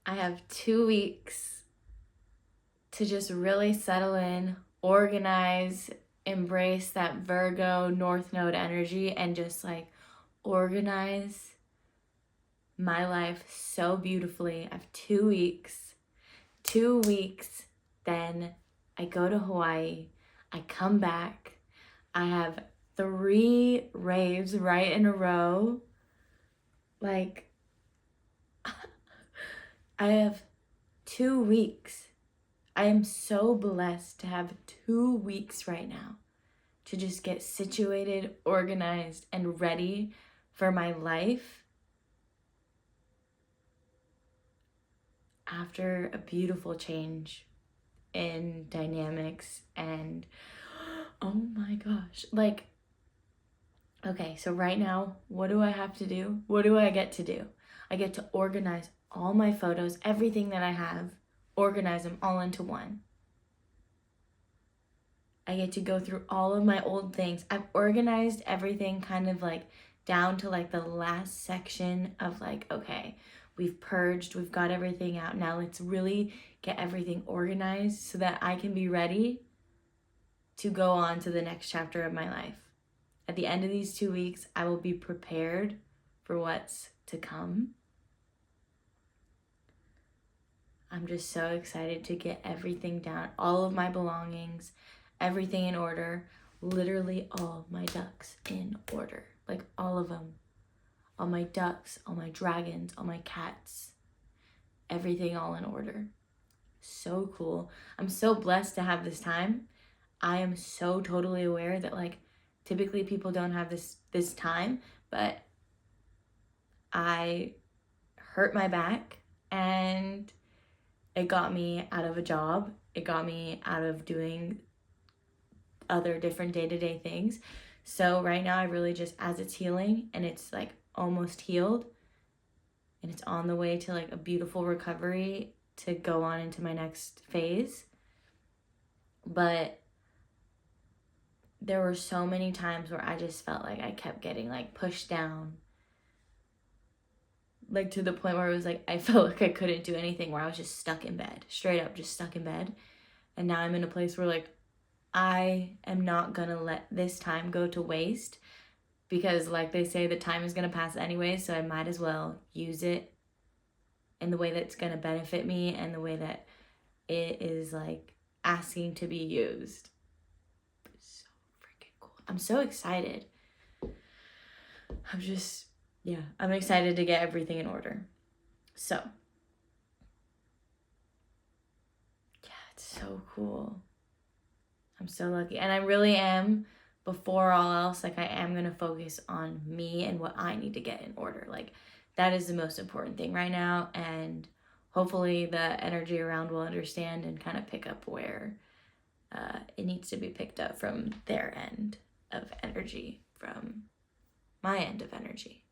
I have 2 weeks to just really settle in, organize, embrace that Virgo North Node energy, and just like organize my life so beautifully. I have 2 weeks. 2 weeks, then I go to Hawaii. I come back. I have 3 raves right in a row. Like, I have 2 weeks. I am so blessed to have 2 weeks right now to just get situated, organized, and ready for my life after a beautiful change in dynamics. And oh my gosh, like, okay, so right now, what do I have to do? What do I get to do? I get to organize all my photos, everything that I have, organize them all into one. I get to go through all of my old things. I've organized everything kind of like down to like the last section of like, okay, we've purged, we've got everything out. Now let's really get everything organized so that I can be ready to go on to the next chapter of my life. At the end of these 2 weeks, I will be prepared for what's to come. I'm just so excited to get everything down, all of my belongings, everything in order, literally all my ducks in order, like all of them. All my ducks, all my dragons, all my cats, everything all in order. So cool. I'm so blessed to have this time. I am so totally aware that like typically people don't have this time, but I hurt my back and it got me out of a job. It got me out of doing other different day-to-day things. So right now I really just, as it's healing and it's like almost healed and it's on the way to like a beautiful recovery to go on into my next phase. But there were so many times where I just felt like I kept getting like pushed down, like to the point where it was like I felt like I couldn't do anything, where I was just stuck in bed, straight up just stuck in bed. And now I'm in a place where like I am not gonna let this time go to waste, because like they say, the time is gonna pass anyway, so I might as well use it in the way that's gonna benefit me and the way that it is like asking to be used. So freaking cool. I'm so excited. I'm excited to get everything in order. So, yeah, it's so cool. I'm so lucky. And I really am, before all else, like I am going to focus on me and what I need to get in order. Like that is the most important thing right now. And hopefully the energy around will understand and kind of pick up where it needs to be picked up from their end of energy, from my end of energy.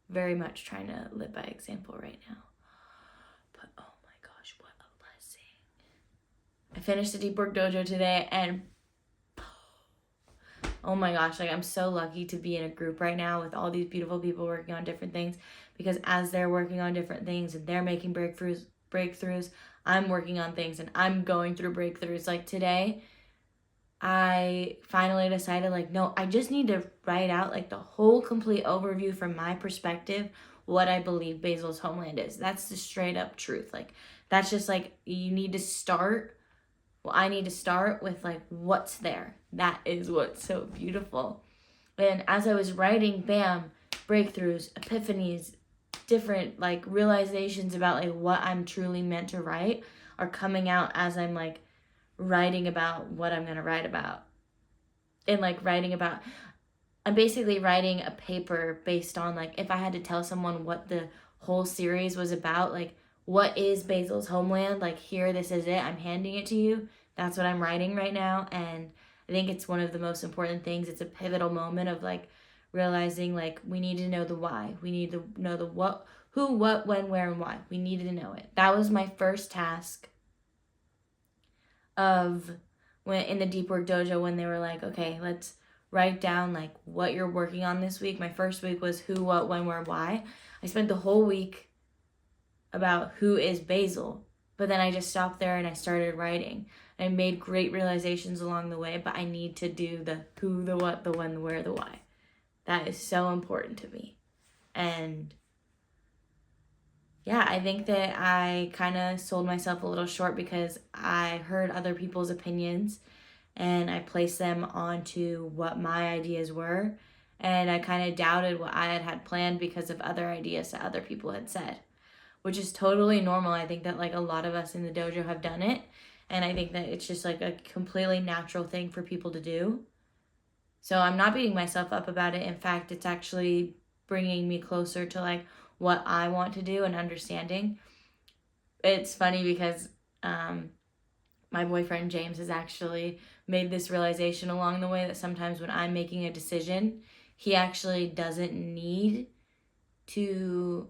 Very much trying to live by example right now. But oh my gosh, what a blessing. I finished the Deep Work Dojo today and oh my gosh, like I'm so lucky to be in a group right now with all these beautiful people working on different things, because as they're working on different things and they're making breakthroughs, I'm working on things and I'm going through breakthroughs. Like today, I finally decided like, no, I just need to write out like the whole complete overview from my perspective, what I believe Basil's homeland is. That's the straight up truth. Like that's just like, you need to start. Well, I need to start with like what's there. That is what's so beautiful. And as I was writing, bam, breakthroughs, epiphanies, different like realizations about like what I'm truly meant to write are coming out as I'm like writing about what I'm going to write about. And like I'm basically writing a paper based on like, if I had to tell someone what the whole series was about, like what is Basil's homeland? Like here, this is it. I'm handing it to you. That's what I'm writing right now. And I think it's one of the most important things. It's a pivotal moment of like realizing like we need to know the why. We need to know the what, who, what, when, where, and why. We needed to know it. That was my first task of when in the Deep Work Dojo, when they were like, okay, let's write down like what you're working on this week. My first week was who, what, when, where, why. I spent the whole week about who is Basil. But then I just stopped there and I started writing. I made great realizations along the way, but I need to do the who, the what, the when, the where, the why. That is so important to me. And yeah, I think that I kind of sold myself a little short because I heard other people's opinions and I placed them onto what my ideas were. And I kind of doubted what I had planned because of other ideas that other people had said, which is totally normal. I think that like a lot of us in the dojo have done it. And I think that it's just like a completely natural thing for people to do. So I'm not beating myself up about it. In fact, it's actually bringing me closer to like what I want to do and understanding. It's funny because my boyfriend James has actually made this realization along the way that sometimes when I'm making a decision, he actually doesn't need to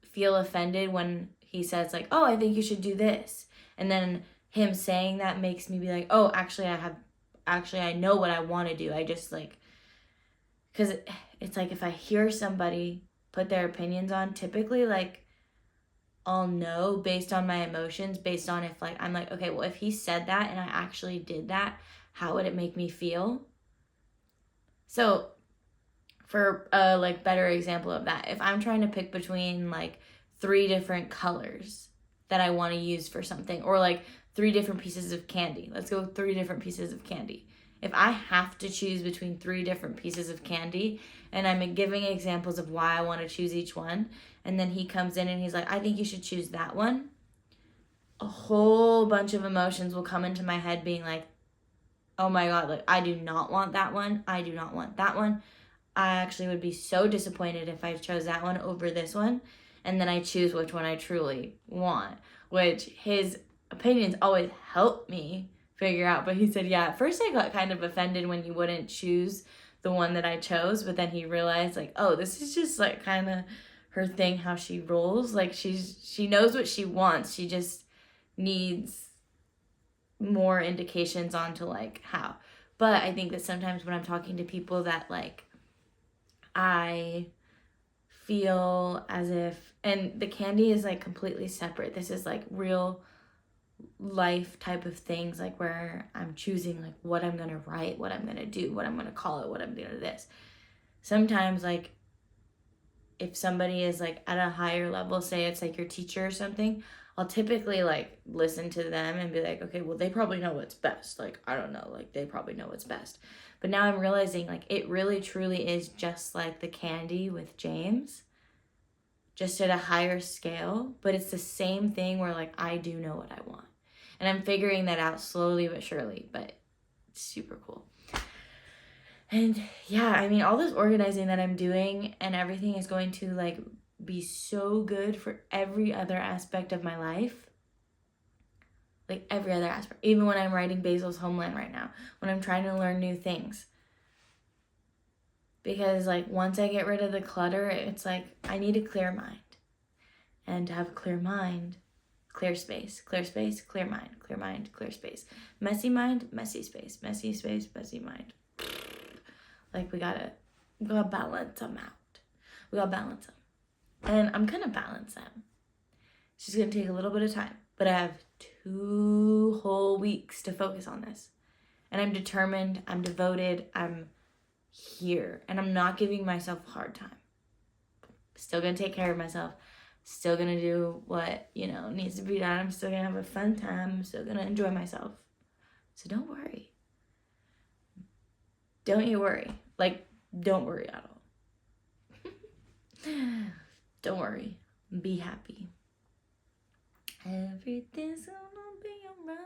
feel offended when he says like, oh, I think you should do this. And then him saying that makes me be like, oh, actually I know what I want to do. I just like, because it's like if I hear somebody put their opinions on, typically like I'll know based on my emotions, based on if like I'm like, okay, well, if he said that and I actually did that, how would it make me feel? So for a like better example of that, if I'm trying to pick between like 3 different colors that I want to use for something, or like 3 different pieces of candy, let's go 3 different pieces of candy. If I have to choose between 3 different pieces of candy and I'm giving examples of why I want to choose each one, and then he comes in and he's like, I think you should choose that one, a whole bunch of emotions will come into my head being like, oh my God, like I do not want that one. I do not want that one. I actually would be so disappointed if I chose that one over this one. And then I choose which one I truly want, which his opinions always help me figure out. But he said, yeah, at first I got kind of offended when you wouldn't choose the one that I chose. But then he realized like, oh, this is just like kind of her thing, how she rolls. Like she knows what she wants. She just needs more indications onto like how. But I think that sometimes when I'm talking to people that like I feel as if, and the candy is like completely separate. This is like real life type of things, like where I'm choosing like what I'm gonna write, what I'm gonna do, what I'm gonna call it, what I'm gonna do this. Sometimes like if somebody is like at a higher level, say it's like your teacher or something, I'll typically like listen to them and be like, okay, well, they probably know what's best. Like, I don't know, like they probably know what's best. But now I'm realizing like it really truly is just like the candy with James, just at a higher scale. But it's the same thing where like I do know what I want. And I'm figuring that out slowly but surely, but it's super cool. And yeah, I mean, all this organizing that I'm doing and everything is going to like be so good for every other aspect of my life. Like every other aspect. Even when I'm writing Basil's Homeland right now, when I'm trying to learn new things. Because like once I get rid of the clutter, it's like I need a clear mind. And to have a clear mind, clear space, clear space, clear mind, clear space. Messy mind, messy space, messy space, messy mind. Like we gotta balance them out. We gotta balance them. And I'm gonna balance them. It's just gonna take a little bit of time. But I have 2 whole weeks to focus on this. And I'm determined, I'm devoted, I'm here. And I'm not giving myself a hard time. Still gonna take care of myself. Still gonna do what, needs to be done. I'm still gonna have a fun time. I'm still gonna enjoy myself. So don't worry. Don't you worry. Like, don't worry at all. Don't worry. Be happy. Everything's gonna be alright.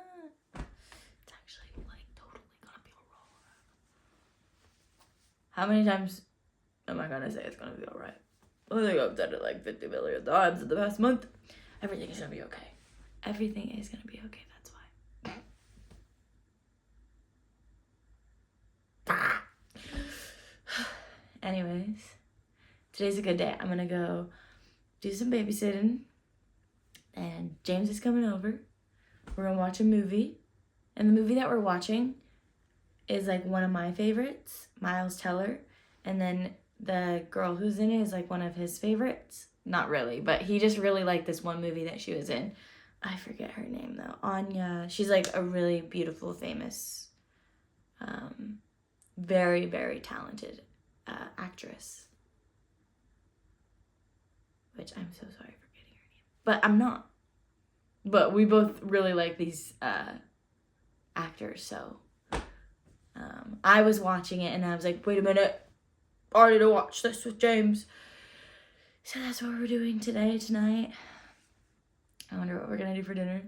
It's actually like totally gonna be alright. How many times am I gonna say it's gonna be alright? I think I've said it like 50 million times in the past month. Everything is gonna be okay. Everything is gonna be okay, that's why. Anyways, today's a good day. I'm gonna go do some babysitting. And James is coming over. We're gonna watch a movie. And the movie that we're watching is like one of my favorites, Miles Teller. And then the girl who's in it is like one of his favorites. not really, but he just really liked this one movie that she was in. I forget her name though. Anya. She's like a really beautiful, famous, very, very talented actress. Which I'm so sorry for forgetting her name. But I'm not. But we both really like these actors, so I was watching it and I was like, wait a minute, I need to watch this with James. So that's what we're doing tonight. I wonder what we're gonna do for dinner.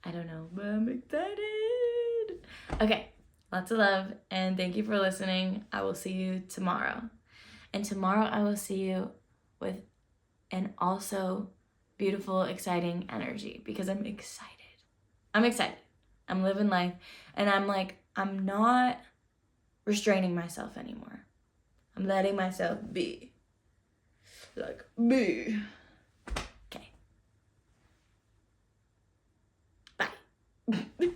I don't know, but I'm excited. Okay, lots of love, and thank you for listening. I will see you tomorrow. And tomorrow I will see you with an also beautiful, exciting energy, because I'm excited. I'm excited. I'm living life, and I'm not restraining myself anymore. I'm letting myself be. Like me. Okay. Bye.